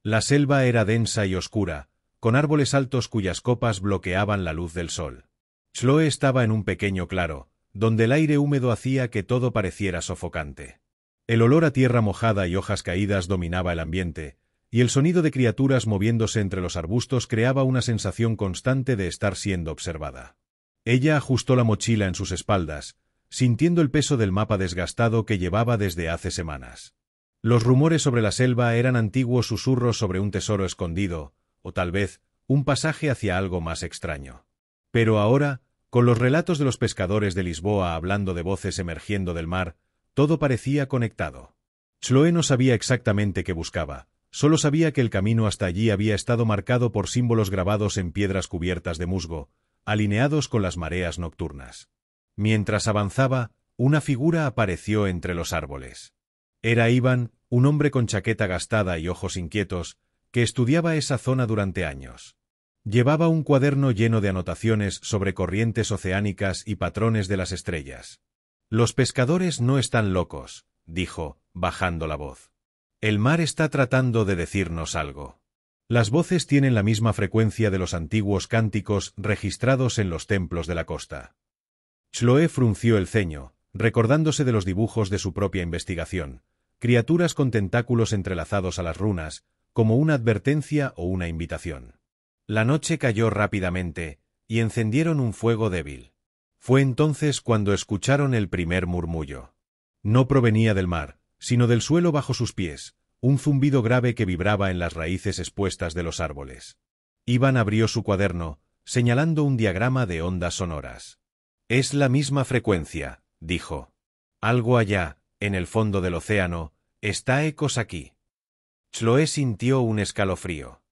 La selva era densa y oscura, con árboles altos cuyas copas bloqueaban la luz del sol. Chloe estaba en un pequeño claro, donde el aire húmedo hacía que todo pareciera sofocante. El olor a tierra mojada y hojas caídas dominaba el ambiente, y el sonido de criaturas moviéndose entre los arbustos creaba una sensación constante de estar siendo observada. Ella ajustó la mochila en sus espaldas, sintiendo el peso del mapa desgastado que llevaba desde hace semanas. Los rumores sobre la selva eran antiguos susurros sobre un tesoro escondido, o tal vez, un pasaje hacia algo más extraño. Pero ahora, con los relatos de los pescadores de Lisboa hablando de voces emergiendo del mar, todo parecía conectado. Chloe no sabía exactamente qué buscaba, solo sabía que el camino hasta allí había estado marcado por símbolos grabados en piedras cubiertas de musgo, alineados con las mareas nocturnas. Mientras avanzaba, una figura apareció entre los árboles. Era Ivan, un hombre con chaqueta gastada y ojos inquietos, que estudiaba esa zona durante años. Llevaba un cuaderno lleno de anotaciones sobre corrientes oceánicas y patrones de las estrellas. «Los pescadores no están locos», dijo, bajando la voz. «El mar está tratando de decirnos algo. Las voces tienen la misma frecuencia de los antiguos cánticos registrados en los templos de la costa». Chloe frunció el ceño, recordándose de los dibujos de su propia investigación, criaturas con tentáculos entrelazados a las runas, como una advertencia o una invitación. La noche cayó rápidamente, y encendieron un fuego débil. Fue entonces cuando escucharon el primer murmullo. No provenía del mar, sino del suelo bajo sus pies, un zumbido grave que vibraba en las raíces expuestas de los árboles. Ivan abrió su cuaderno, señalando un diagrama de ondas sonoras. «Es la misma frecuencia», dijo. «Algo allá, en el fondo del océano, está ecos aquí». Chloe sintió un escalofrío.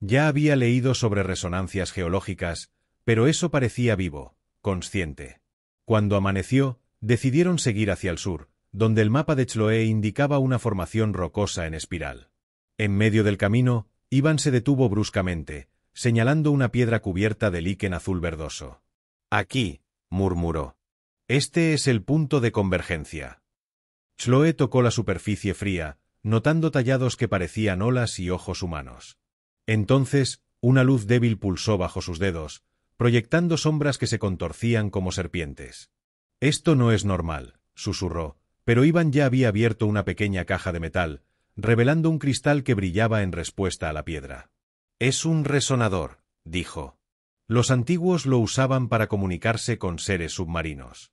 Ya había leído sobre resonancias geológicas, pero eso parecía vivo, consciente. Cuando amaneció, decidieron seguir hacia el sur, donde el mapa de Chloe indicaba una formación rocosa en espiral. En medio del camino, Ivan se detuvo bruscamente, señalando una piedra cubierta de líquen azul verdoso. «Aquí», murmuró. «Este es el punto de convergencia». Chloe tocó la superficie fría, notando tallados que parecían olas y ojos humanos. Entonces, una luz débil pulsó bajo sus dedos, proyectando sombras que se contorcían como serpientes. «Esto no es normal», susurró, pero Ivan ya había abierto una pequeña caja de metal, revelando un cristal que brillaba en respuesta a la piedra. «Es un resonador», dijo. «Los antiguos lo usaban para comunicarse con seres submarinos».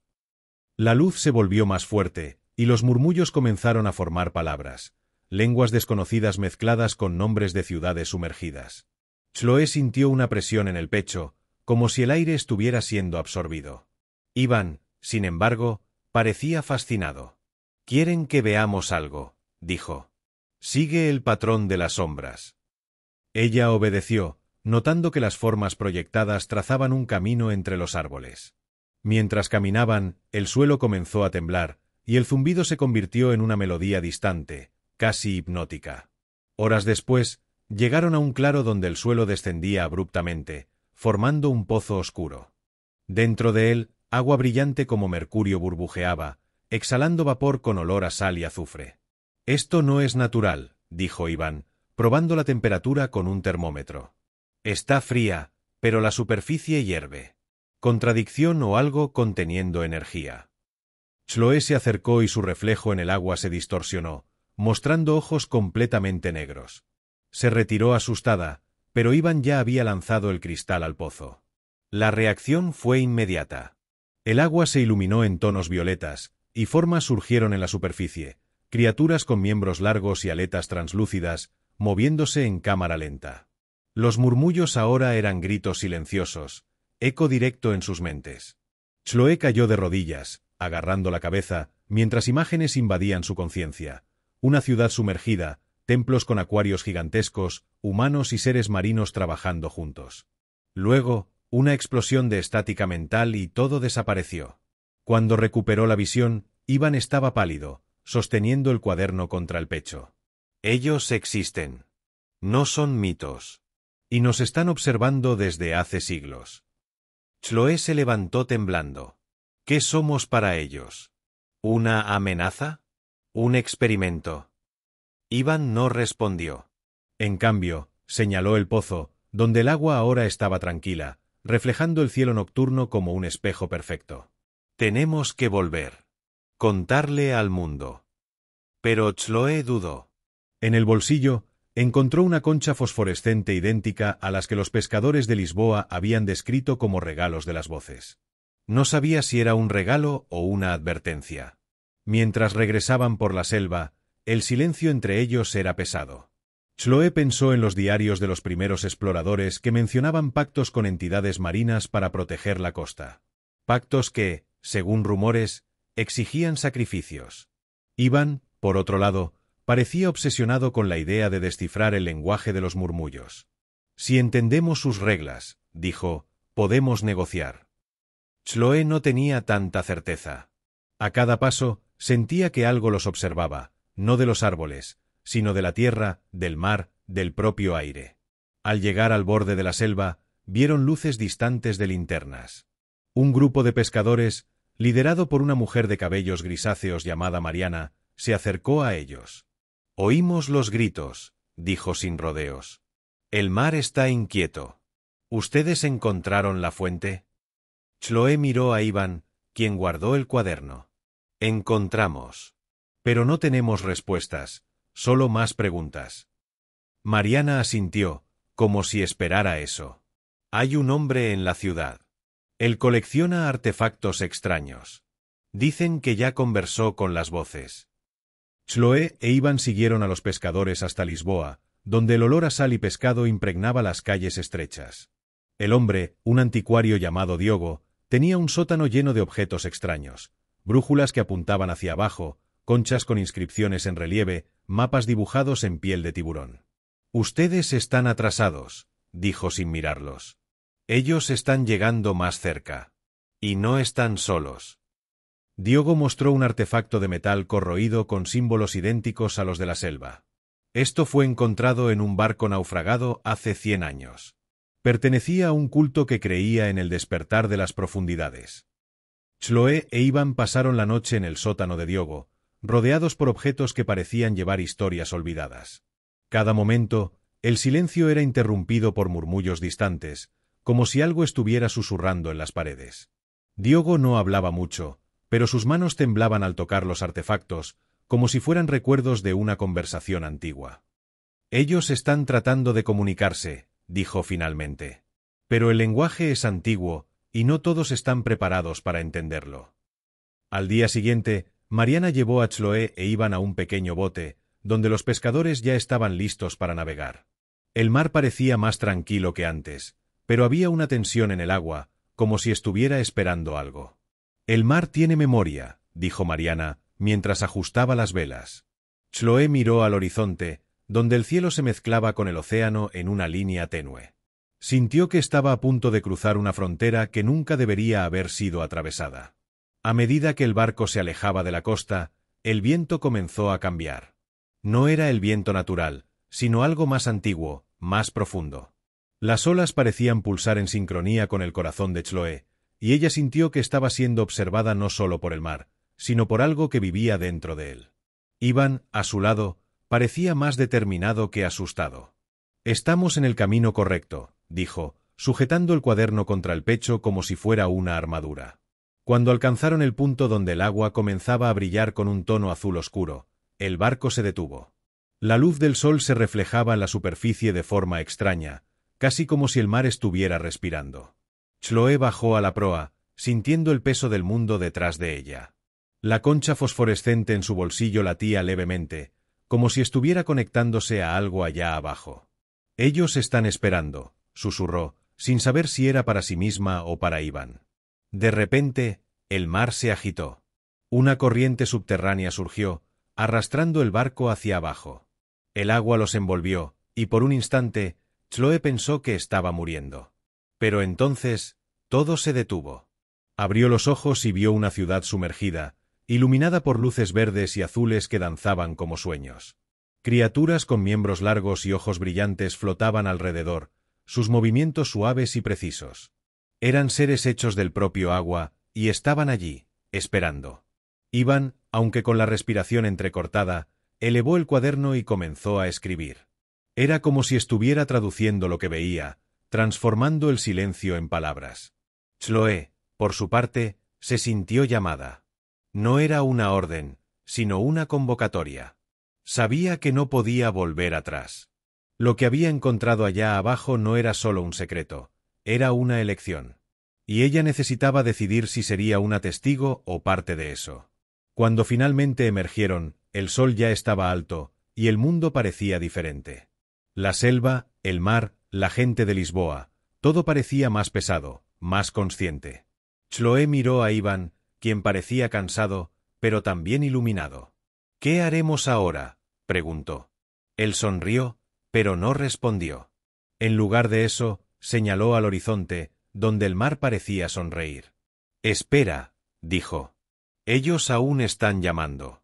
La luz se volvió más fuerte, y los murmullos comenzaron a formar palabras, lenguas desconocidas mezcladas con nombres de ciudades sumergidas. Chloe sintió una presión en el pecho, como si el aire estuviera siendo absorbido. Ivan, sin embargo, parecía fascinado. «Quieren que veamos algo», dijo. «Sigue el patrón de las sombras». Ella obedeció, notando que las formas proyectadas trazaban un camino entre los árboles. Mientras caminaban, el suelo comenzó a temblar, y el zumbido se convirtió en una melodía distante, casi hipnótica. Horas después, llegaron a un claro donde el suelo descendía abruptamente, formando un pozo oscuro. Dentro de él, agua brillante como mercurio burbujeaba, exhalando vapor con olor a sal y azufre. «Esto no es natural», dijo Ivan, probando la temperatura con un termómetro. «Está fría, pero la superficie hierve. Contradicción o algo conteniendo energía». Chloe se acercó y su reflejo en el agua se distorsionó, mostrando ojos completamente negros. Se retiró asustada, pero Ivan ya había lanzado el cristal al pozo. La reacción fue inmediata. El agua se iluminó en tonos violetas, y formas surgieron en la superficie, criaturas con miembros largos y aletas translúcidas, moviéndose en cámara lenta. Los murmullos ahora eran gritos silenciosos, eco directo en sus mentes. Chloe cayó de rodillas, agarrando la cabeza, mientras imágenes invadían su conciencia. Una ciudad sumergida, templos con acuarios gigantescos, humanos y seres marinos trabajando juntos. Luego, una explosión de estática mental y todo desapareció. Cuando recuperó la visión, Ivan estaba pálido, sosteniendo el cuaderno contra el pecho. «Ellos existen. No son mitos. Y nos están observando desde hace siglos». Chloe se levantó temblando. «¿Qué somos para ellos? ¿Una amenaza? ¿Un experimento?» Ivan no respondió. En cambio, señaló el pozo, donde el agua ahora estaba tranquila, reflejando el cielo nocturno como un espejo perfecto. Tenemos que volver. Contarle al mundo. Pero Chloe dudó. En el bolsillo, encontró una concha fosforescente idéntica a las que los pescadores de Lisboa habían descrito como regalos de las voces. No sabía si era un regalo o una advertencia. Mientras regresaban por la selva, el silencio entre ellos era pesado. Chloe pensó en los diarios de los primeros exploradores que mencionaban pactos con entidades marinas para proteger la costa. Pactos que, según rumores, exigían sacrificios. Iván, por otro lado, parecía obsesionado con la idea de descifrar el lenguaje de los murmullos. Si entendemos sus reglas, dijo, podemos negociar. Chloe no tenía tanta certeza. A cada paso, sentía que algo los observaba, no de los árboles, sino de la tierra, del mar, del propio aire. Al llegar al borde de la selva, vieron luces distantes de linternas. Un grupo de pescadores, liderado por una mujer de cabellos grisáceos llamada Mariana, se acercó a ellos. Oímos los gritos, dijo sin rodeos. El mar está inquieto. ¿Ustedes encontraron la fuente? Chloe miró a Iván, quien guardó el cuaderno. Encontramos. Pero no tenemos respuestas, solo más preguntas. Mariana asintió, como si esperara eso. Hay un hombre en la ciudad. Él colecciona artefactos extraños. Dicen que ya conversó con las voces. Chloe e Iván siguieron a los pescadores hasta Lisboa, donde el olor a sal y pescado impregnaba las calles estrechas. El hombre, un anticuario llamado Diogo, tenía un sótano lleno de objetos extraños, brújulas que apuntaban hacia abajo, conchas con inscripciones en relieve, mapas dibujados en piel de tiburón. Ustedes están atrasados, dijo sin mirarlos. Ellos están llegando más cerca. Y no están solos. Diogo mostró un artefacto de metal corroído con símbolos idénticos a los de la selva. Esto fue encontrado en un barco naufragado hace 100 años. Pertenecía a un culto que creía en el despertar de las profundidades. Chloe e Iván pasaron la noche en el sótano de Diogo, rodeados por objetos que parecían llevar historias olvidadas. Cada momento, el silencio era interrumpido por murmullos distantes, como si algo estuviera susurrando en las paredes. Diogo no hablaba mucho, pero sus manos temblaban al tocar los artefactos, como si fueran recuerdos de una conversación antigua. Ellos están tratando de comunicarse, dijo finalmente. Pero el lenguaje es antiguo, y no todos están preparados para entenderlo. Al día siguiente, Mariana llevó a Chloe e Iván a un pequeño bote, donde los pescadores ya estaban listos para navegar. El mar parecía más tranquilo que antes, pero había una tensión en el agua, como si estuviera esperando algo. El mar tiene memoria, dijo Mariana, mientras ajustaba las velas. Chloe miró al horizonte, donde el cielo se mezclaba con el océano en una línea tenue. Sintió que estaba a punto de cruzar una frontera que nunca debería haber sido atravesada. A medida que el barco se alejaba de la costa, el viento comenzó a cambiar. No era el viento natural, sino algo más antiguo, más profundo. Las olas parecían pulsar en sincronía con el corazón de Chloe, y ella sintió que estaba siendo observada no solo por el mar, sino por algo que vivía dentro de él. Iván, a su lado, parecía más determinado que asustado. Estamos en el camino correcto, dijo, sujetando el cuaderno contra el pecho como si fuera una armadura. Cuando alcanzaron el punto donde el agua comenzaba a brillar con un tono azul oscuro, el barco se detuvo. La luz del sol se reflejaba en la superficie de forma extraña, casi como si el mar estuviera respirando. Chloe bajó a la proa, sintiendo el peso del mundo detrás de ella. La concha fosforescente en su bolsillo latía levemente, como si estuviera conectándose a algo allá abajo. Ellos están esperando, susurró, sin saber si era para sí misma o para Iván. De repente, el mar se agitó. Una corriente subterránea surgió, arrastrando el barco hacia abajo. El agua los envolvió, y por un instante, Chloe pensó que estaba muriendo. Pero entonces, todo se detuvo. Abrió los ojos y vio una ciudad sumergida, iluminada por luces verdes y azules que danzaban como sueños. Criaturas con miembros largos y ojos brillantes flotaban alrededor, sus movimientos suaves y precisos. Eran seres hechos del propio agua, y estaban allí, esperando. Iván, aunque con la respiración entrecortada, elevó el cuaderno y comenzó a escribir. Era como si estuviera traduciendo lo que veía, transformando el silencio en palabras. Chloe, por su parte, se sintió llamada. No era una orden, sino una convocatoria. Sabía que no podía volver atrás. Lo que había encontrado allá abajo no era solo un secreto, era una elección. Y ella necesitaba decidir si sería una testigo o parte de eso. Cuando finalmente emergieron, el sol ya estaba alto, y el mundo parecía diferente. La selva, el mar, la gente de Lisboa, todo parecía más pesado, más consciente. Chloe miró a Ivan, quien parecía cansado, pero también iluminado. «¿Qué haremos ahora?», preguntó. Él sonrió, pero no respondió. En lugar de eso, señaló al horizonte, donde el mar parecía sonreír. «Espera», dijo. «Ellos aún están llamando».